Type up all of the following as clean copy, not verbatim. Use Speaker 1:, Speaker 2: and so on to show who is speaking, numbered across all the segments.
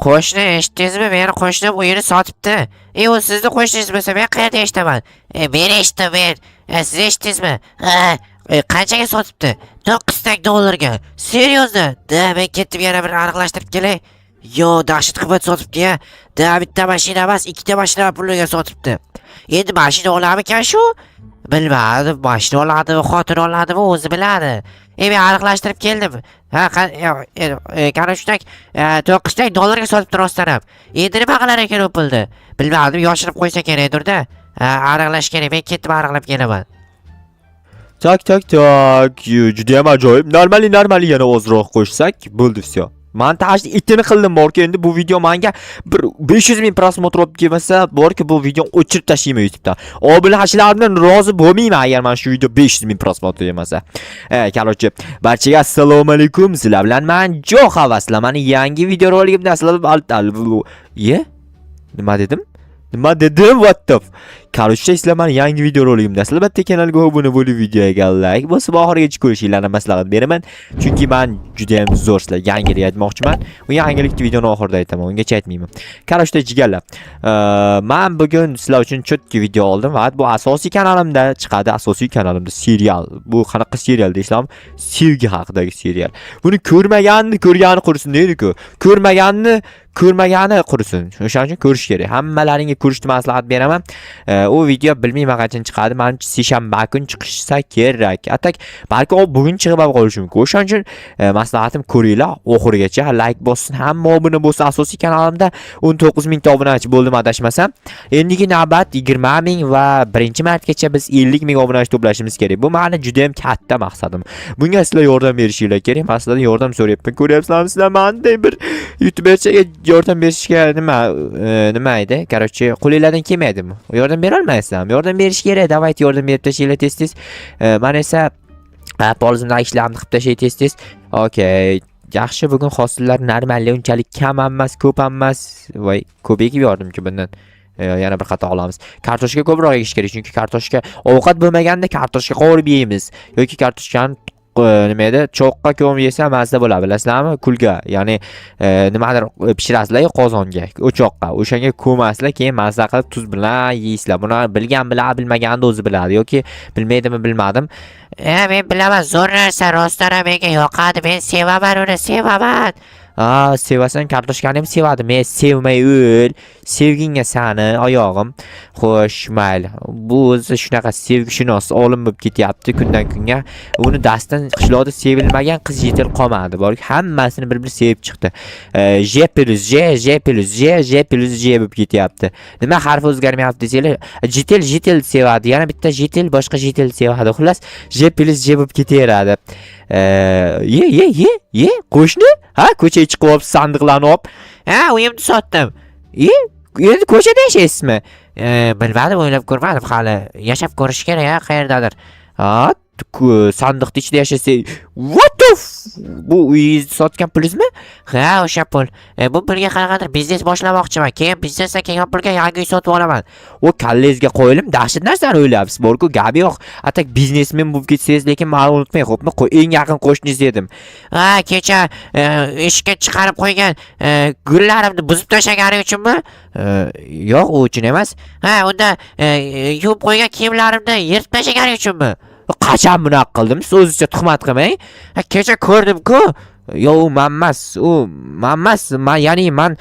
Speaker 1: Qo'shni eshitdingizmi? Meni qo'shnim uyini sotibdi. U sizni qo'shningiz bo'lsa men qayerda eshitaman? Men eshitdim men. Siz eshitdingizmi? Qanchaga sotibdi? $900. Seriozda? Da men ketdim yana bir aniqlashtirib kelay. Yo, dahshat qimmat sotibdi-ya. Da bitta mashina emas, ikkita mashina puliga sotibdi. Endi mashina olarmikan shu? Bilmadim, mashina oladimi, xotin oladimi, o'zi biladi. Men aniqlashtirib keldim. Qani shunday $900 sotibdi rostdan ham. Endi nima qilar ekan u pulni? Bilmadim, yoshirib qo'ysa kerakdir-da. Aniqlash kerak. Men ketib aniqlab kelaman.
Speaker 2: Tak. Juda ham ajoyib. Normali yana ozroq qo'shsak, bo'ldi все. Montajni itini qildim borki, endi bu video menga bir 500 ming prosmotr olib kelmasa, borki bu videoni o'chirib tashlayman YouTubedan. Obunachilarimdan rozi bo'lmayman agar men shu video 500 ming prosmotr yemasa. Короче, barchaga assalomu alaykum. Sizlar bilan men Jo Havaslar. Meni yangi video roligimda Nima dedim? What the f? Короче, sizlar meni yangi video roligimda albatta kanalga obuna bo'lib, videoga like bosib oxirigacha ko'rishinglarni maslahat beraman. Chunki men juda ham zo'r sizlarga yangilik aytmoqchiman. Bu yangilikni videoning oxirida aytaman, ungacha aytmayman. Короче, jigarlar. Men bugun sizlar uchun chotki video oldim va bu asosiy kanalimda chiqadi, asosiy kanalimda serial. Bu qanaqa serial deysam, sevgi haqidagi serial. Buni ko'rmagani qursin deydi-ku. Ko'rmagani qursin. O'shaning uchun ko'rish kerak. Hammalaringga ko'rishni maslahat beraman. U video bilmayman qachon chiqadi. Menimcha seshanba kun chiqishsa kerak. Atak balki u bugun chiqib qolishi mumkin. O'shaning uchun maslahatim ko'ringlar oxirigacha, like bossin, hamma obuna bo'lsa. Asosiy kanalimda 19 ming obunachi bo'ldim adashmasam. Endigi navbat 20 ming va birinchi martgacha biz 50 ming obunachi to'plashimiz kerak. Bu meni juda ham katta maqsadim. Bunga sizlar yordam berishinglar kerak. Men sizlardan yordam so'rayapman. Ko'ryapsizlarmi, sizlar menday bir YouTuberchaga yordam berishga nima edi? Короче, qo'lingizdan kelmaydimi? Yordam bera olmaysizlarmi? Yordam berish kerak. Davayt yordam berib tashinglar tez. Men esa polizimdagi ishlarni qilib tashay tez. Okay. Yaxshi, bugun hosillar normalli, unchalik kam emas, ko'p emas. Voy, ko'payib yordimki bundan. Yana bir xato olamiz. Kartoshka ko'proq yeyish kerak, chunki kartoshka ovqat bo'lmaganda kartoshka qovurib yeymiz yoki kartoshkani nima edi? Cho'qqa ko'mib yesa mazza bo'ladi, bilasizlarmi? Kulga, ya'ni nimadir pishirasizlar qozonga, o'choqqa. O'shanga ko'masizlar, keyin mazza qilib tuz bilan yeysizlar. Buni bilgan bilan, bilmaganda o'zi biladi yoki bilmaydimi, bilmadim. Men bilaman, zo'r narsa, rostdan ham menga yoqadi. Men sevaman uni, sevaman. Sevasan, kartoshkani ham sevadi. Men sevmay o'l. Sevgingga sani oyog'im. Xo'sh, mayli. Bu o'zi shunaqa sevgishunos olim bo'lib ketyapti kundan kunga. Uni dastan qishloqda sevilmagan qiz yetil qolmadi. Borki hammasini bir-bir sevib chiqdi. J plus J bo'lib ketyapti. Nima harfi o'zgarmayapti desanglar, jitil sevadi. Yana bitta jitil boshqa jitil sevadi. Xullas, J plus J bo'lib ketaveradi. Ye, qo'shni? Ko'chaga chiqib olib, sandiqlarni olib. Uyimni sotdim. Endi ko'chada yashaysizmi? Bilmadim, o'ylab ko'rmadim hali. Yashab ko'rish kerak, qayerdadir. Sandiqning ichida yashasa, what the f? Bu uyingizni sotgan pulingizmi? O'sha pul. Bu pulga qanaqadir biznes boshlamoqchiman. Keyin biznesdan kelgan pulga yangi uy sotib olaman. O kallangizga qo'yilim, dahshat narsani o'ylayapsiz. Borku, gapi yo'q. Atak biznesmen bo'lib ketsangiz, lekin meni unutmang, xo'pmi? Eng yaqin qo'shningiz edim. Kecha eshikka chiqarib qo'ygan gullarimni buzib tashlaganing uchunmi? Yo'q, u uchun emas. Unda yuvib qo'ygan kiyimlarimni yirtib tashlaganing uchunmi? Qachon bunaqa qildim? O'zingizcha tuhmat qilmang. Kecha ko'rdim-ku. Yo, u men emas. Ya'ni men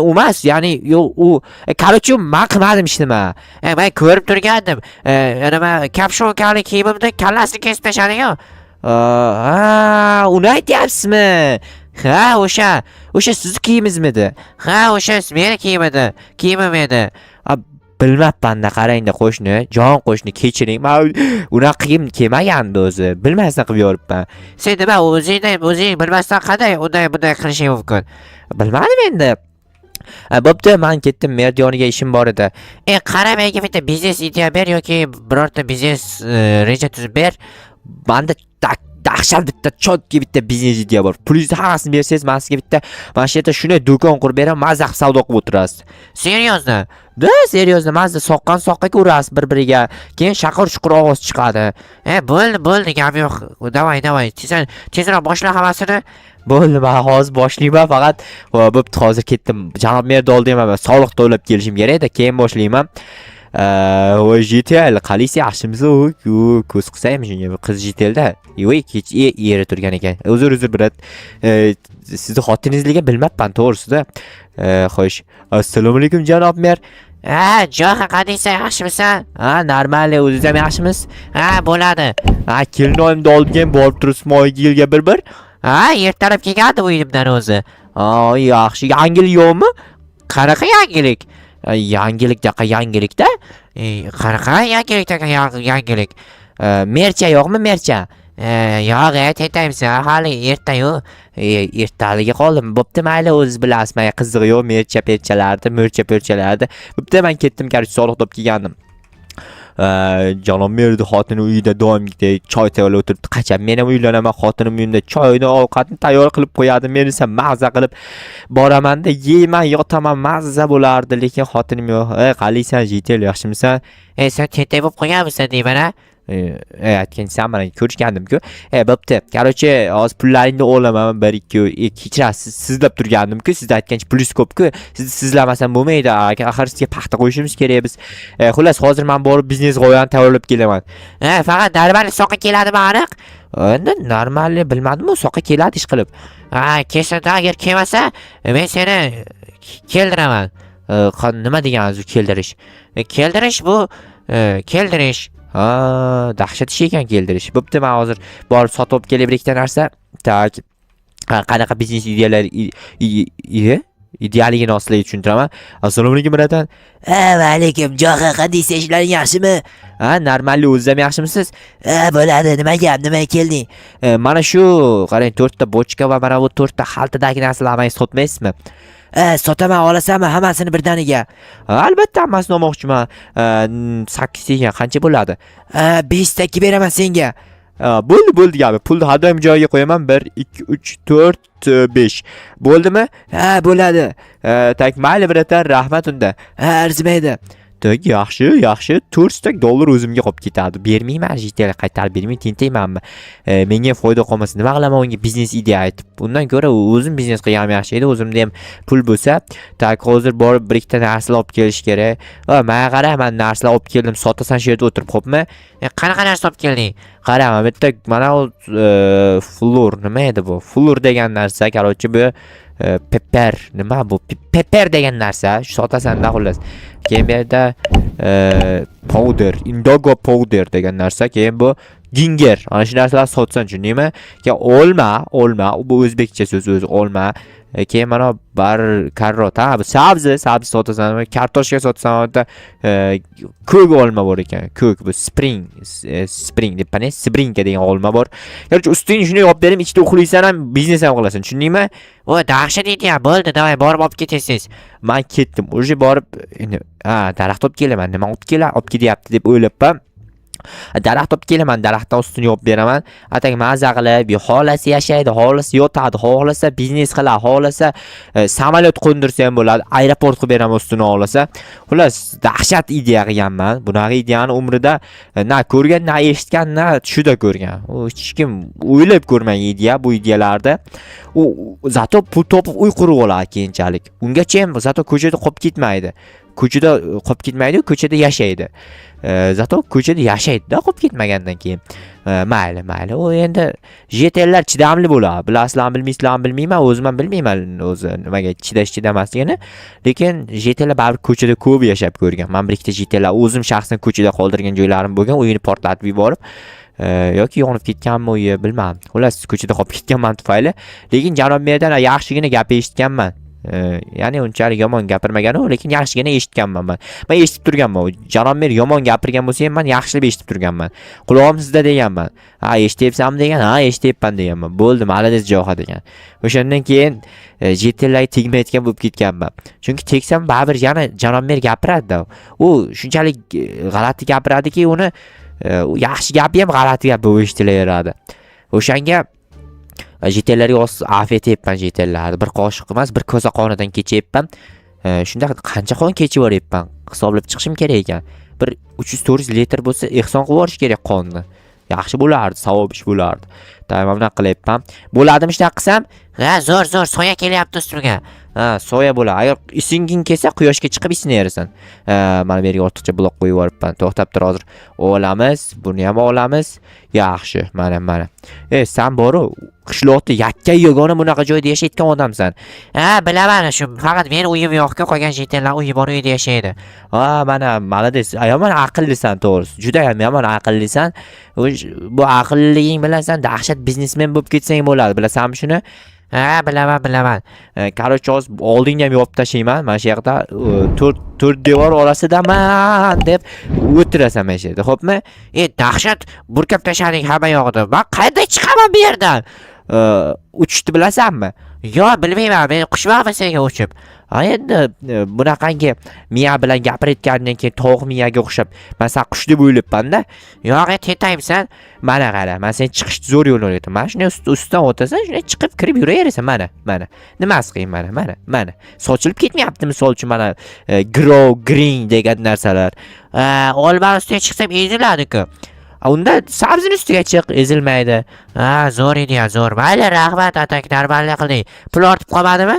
Speaker 2: emas, ya'ni u Короче, men qilmadim ishni men. Men ko'rib turgandim. Nima kapshonkali kiyimimni kallasini kesib tashladim-ku. Uni aytyapsizmi? O'sha siz kiyimingizmidi? O'sha meni kiyimim edi. Bilmabman-da, qarang-da qo'shni, jon qo'shni, kechiring. Men unaqa kiyim kelmagandi o'zi. Bilmasdan qilib yoribman. Sen nima o'zing bilmasdan qanday bunday qilishing mumkin? Bilmadim endi. Bo'pti, men ketdim, Merdiyoniga ishim bor edi. Qara, menga bitta biznes ideya ber yoki birorta biznes reja tuzib ber. Menda dahshat bitta chotki bitta biznes ideya bor. Pulingizni hammasini bersangiz, men sizga bitta mana shu yerda shunday do'kon qurib beraman, mazza qilib savdo qilib o'tirasiz. Seriozmi? Seriozmi, mazza soqqaga urasiz bir-biriga. Keyin shaqir-shuqur ovoz chiqadi. Bo'ldi, gap yo'q. Davay. Tezroq boshla hammasini. Bo'ldi, men hozir boshlayman faqat. Bo'pti, hozir ketdim. Janob merda oldimman. Soliq to'lab kelishim kerak edi, keyin boshlayman. Voy JTL qalisi yaxshimisiz? U ko'z qisaymi shunga qiz JTLda. Voy kech eri turgan ekan. Uzr brat. Sizni xotiningizga bilmabman to'g'risida. Xo'sh. Assalomu alaykum janob mer.
Speaker 1: Jo'xa qadiysa yaxshimisan?
Speaker 2: Normal, o'zingiz ham yaxshimisiz?
Speaker 1: Bo'ladi.
Speaker 2: Kelinoyimni olgan borib turibsiz moyga yilga bir.
Speaker 1: Ertalab kelgandi uyimdan o'zi.
Speaker 2: Yaxshi. Yangilik yo'qmi?
Speaker 1: Qanaqa yangilik?
Speaker 2: Yangilikda?
Speaker 1: Qanaqa yangilik?
Speaker 2: Mercha yo'qmi, mercha?
Speaker 1: Yo'q, aytaymisan, hali erta-yu.
Speaker 2: Ertaligi qoldim. Bo'pti, mayli, o'zingiz bilasiz, menga qizig'i yo'q, mercha-perchalardi, murcha-perchalardi. Bo'pti, men ketdim, qarshi soliq to'p kelgandim. Janob merdi xotini uyida doimgidek choy tayyorlab o'tiribdi. Qachon men ham uylanaman, xotinim uyimda choyni, ovqatni tayyor qilib qo'yadi. Men esa mag'za qilib boraman-da, yeyman, yotaman, mazza bo'lardi, lekin xotinim yo'q. Qalaysan, JTL, yaxshimisan?
Speaker 1: Sen tentak bo'lib qo'yganmisan deyman-a?
Speaker 2: Aytgansan, mana ko'rishgandim-ku. Bo'pti. Qarochi, hozir pullaringni o'g'laman, 1-2 kechirasiz. Sizlab turgandim-ku, siz aytgancha pulingiz ko'p-ku. Sizlamasam bo'lmaydi. Axir sizga paxta qo'yishimiz kerak biz. Xullas, hozir men borib biznes g'oyani tayyorlab kelaman.
Speaker 1: Faqat normal soqqa keladimi aniq?
Speaker 2: Endi normal bilmadim-ku, soqqa keladi ish qilib.
Speaker 1: Kelsa, agar kelmasa, men seni keldiraman.
Speaker 2: Nima deganingiz keldirish?
Speaker 1: Keldirish bu, keldirish.
Speaker 2: Dahshat ish ekan keldirish. Bo'pti, men hozir borib sotib olib kelib ikkita narsa. Tak. Qanaqa biznes idealigini sizlarga tushuntiraman. Assalomu alaykum bratan.
Speaker 1: Va alaykum, Jo'xa, qadiysa ishlaring yaxshimi?
Speaker 2: Normal, o'zingiz ham yaxshimisiz?
Speaker 1: Bo'ladi, nima gap, nimaga kelding?
Speaker 2: Mana shu, qarang, 4 ta bochka va mana bu 4 ta xaltadagi narsalarni sotmaysizmi?
Speaker 1: Sotaman, olasanmi hammasini birdaniga?
Speaker 2: Albatta, hammasini olmoqchiman. 8 ekan, qancha bo'ladi?
Speaker 1: 5 taki beraman senga.
Speaker 2: Bo'ldi gapi. Pulni har doim joyiga qo'yaman. 1 2 3 4 5. Bo'ldimi?
Speaker 1: Bo'ladi.
Speaker 2: Tak, mayli bratan, rahmat unda.
Speaker 1: Arzimaydi.
Speaker 2: Tak, yaxshi. $400 o'zimga qolib ketadi. Bermayman, JTL qaytarib bermay, tintaymanmi? Menga foyda qolmasa, nima qilaman unga biznes ideya aytib. Bundan ko'ra o'zim biznes qilganim yaxshi edi. O'zimda ham pul bo'lsa, tak, hozir borib bir ikkita narsalar olib kelish kerak. Menga qara, men narsalar olib keldim, sotasan shu yerda o'tirib qopmi?
Speaker 1: Qanaqa narsa olib kelding?
Speaker 2: Qara, bitta mana flur, nima edi bu? Flur degan narsa, qarochi bu pepper, nima bu? Pepper degan narsa, shu sotasan-da xullas. Keyin bu yerda powder, indigo powder degan narsa, keyin bu ginger. Ana shu narsalarni sotsan, tushundingmi? Keyin olma, bu o'zbekcha so'z o'zi, olma. Keyin mana karrot, bu sabzi sotasan, kartoshka sotasan, ko'k olma bor ekan. Ko'k bu spring deb qani, springa degan olma bor. Yo'q, ustingni shuni olib berib, ichida uxlaysan ham, biznes ham qilasan, tushundingmi?
Speaker 1: Dahshat edi-ya, bo'ldi, davay, borib olib ketasiz.
Speaker 2: Men ketdim. O'sha borib, endi daraxt olib kelaman. Nima olib kelyapti deb o'ylabman. Daraxt olib kelaman, daraxtdan ustini yopib beraman. Atak maza qilib, xohlasa yashaydi, xohlasa yotadi, xohlasa biznes qiladi, xohlasa samolyot qo'ndirsa ham bo'ladi, aeroport qilib beraman ustini xohlasa. Xullas, dahshat ideya qilganman. Bunaqa ideyani umrida na ko'rgan, na eshitgan, na tushida ko'rgan. U hech kim o'ylab ko'rmagan ideya bu ideyalarda. U zato pul topib uy qurib oladi keyinchalik. Ungacha ham zato ko'chada qolib ketmaydi. Ko'chada yashaydi. Zato ko'chada yashaydi-da, qolib ketmagandan keyin. Mayli. U endi JTLlar chidamli bo'ladi. Bilasizlarmi, bilmaysizlarmi bilmayman, o'zim ham bilmayman o'zi nimaga chidamasligini. Lekin JTLlar baribir ko'chada ko'p yashab ko'rgan. Men bir ikkita JTLlar o'zim shaxsan ko'chada qoldirgan joylarim bo'lgan, uyini portlatib yuborib yoki yonib ketganmi uyi, bilmadim. Xullas, ko'chada qolib ketganman tufayli. Lekin janob merdan yaxshigina gap eshitganman. Ya'ni unchalik yomon gapirmagan-u, lekin yaxshigina eshitganman men. Men eshitib turganman. Janob mer yomon gapirgan bo'lsa ham men yaxshilab eshitib turganman. Quloqim sizda deganman. Eshityapsanmi degan? Eshityapman deganman. Bo'ldi, malades Jo'xa degan. O'shandan keyin JTLlarga tegmayotgan bo'lib ketganman. Chunki tegsam baribir yana janob mer gapiradi-da. U shunchalik g'alati gapiradiki, uni yaxshi gapi ham g'alati gap bo'lib eshitilaveradi. O'shanga JTLlarga afiyat etibman JTLlarni. Bir qoshiq emas, bir kosa qonidan kechayapman. Shunda qancha qon kechib yuryapman? Hisoblab chiqishim kerak ekan. Bir 300-400 litr bo'lsa, ehson qilib yuborish kerak qonni. yaxshi bo'lardi, savob ish bo'lardi. Tamam, bunaqa qilyapman. Bo'ladimi shunaqa qilsam?
Speaker 1: Ha, zo'r soya kelyapti ustimga.
Speaker 2: Ha, soya bo'la. Agar isinging kelsa, quyoshga chiqib isinaverasan. Mana bu yerga ortiqcha blok qo'yib yuboribman. To'xtab tur hozir. Olamiz, buni ham olamiz. Yaxshi, mana. Sen boru qishloqda yakka yagona bunaqa joyda yashayotgan odamsan.
Speaker 1: Ha, bilaman, shu faqat men uyim yo'q-ku, qolgan chetlar uyi bor uyda yashaydi.
Speaker 2: Ha, mana malades. Yomon aqllisan to'g'risi. Juda ham yomon aqllisan. Bu aqlliging bilan sen dahshat biznesmen bo'lib ketsang bo'ladi. Bilasanmi shuni?
Speaker 1: Ha, bilaman.
Speaker 2: Короче, hozir oldingga ham yopib tashlayman. Mana shu yerda to'rt devor orasidaman deb o'tirasan mana shu yerda. Xo'pmi?
Speaker 1: Dahshat burkab tashlading hamma yog'ida. Men qayerda chiqaman bu yerdan?
Speaker 2: Uchishni bilasanmi?
Speaker 1: Yo, bilmayman. Men qushman senga uchib.
Speaker 2: Endi bunaqangi miya bilan gapirayotgandan keyin tovuq miyaga o'xshab, men sen qush deb o'ylabman-da.
Speaker 1: Yo'q, tetaymisan.
Speaker 2: Mana qara, men sen chiqishni zo'r yo'lni o'rgataman. Mana shunday ustidan o'tasan, shunday chiqib kirib yuraverasan. Mana. Nimasi qiyin mana. Sochilib ketmayapti misol uchun mana grow green degan narsalar.
Speaker 1: Olma ustiga chiqsam eziladi-ku.
Speaker 2: Unda sabzini ustiga chiq, ezilmaydi.
Speaker 1: Ha, zo'r edi, zo'r. Mayli, rahmat, atak darballi qilding. Pul ortib qolmadimi?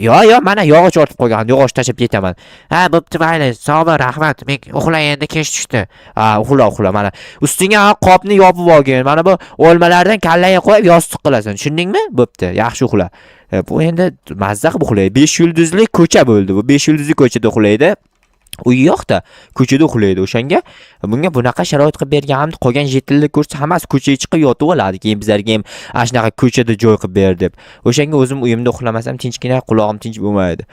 Speaker 2: Yo, mana yog'och ortib qo'ygan, yog'och tashib ketaman.
Speaker 1: Ha, bo'pti, mayli. Sog' bo'l, rahmat. Men uxlay, endi kech tushdi.
Speaker 2: Ha, uxla, mana. Ustingga qopni yopib olgin. Mana bu olmalardan kallaga qo'yib yostiq qilasan. Tushundingmi? Bo'pti, yaxshi uxla. Bu endi mazza qilib uxlaydi. 5 yulduzli ko'cha bo'ldi bu. 5 yulduzli ko'chada uxlaydi. Uy yo'qda, ko'chada uxlaydi. O'shanga bunga bunaqa sharoit qilib berganimda qolgan jetillik ko'rsa hammasi ko'chaga chiqib yotib oladi. Keyin bizlarga ham ashnaqa ko'chada joy qilib ber deb. O'shanga o'zim uyimda uxlamasam tinchgina, quloqim tinch bo'lmaydi.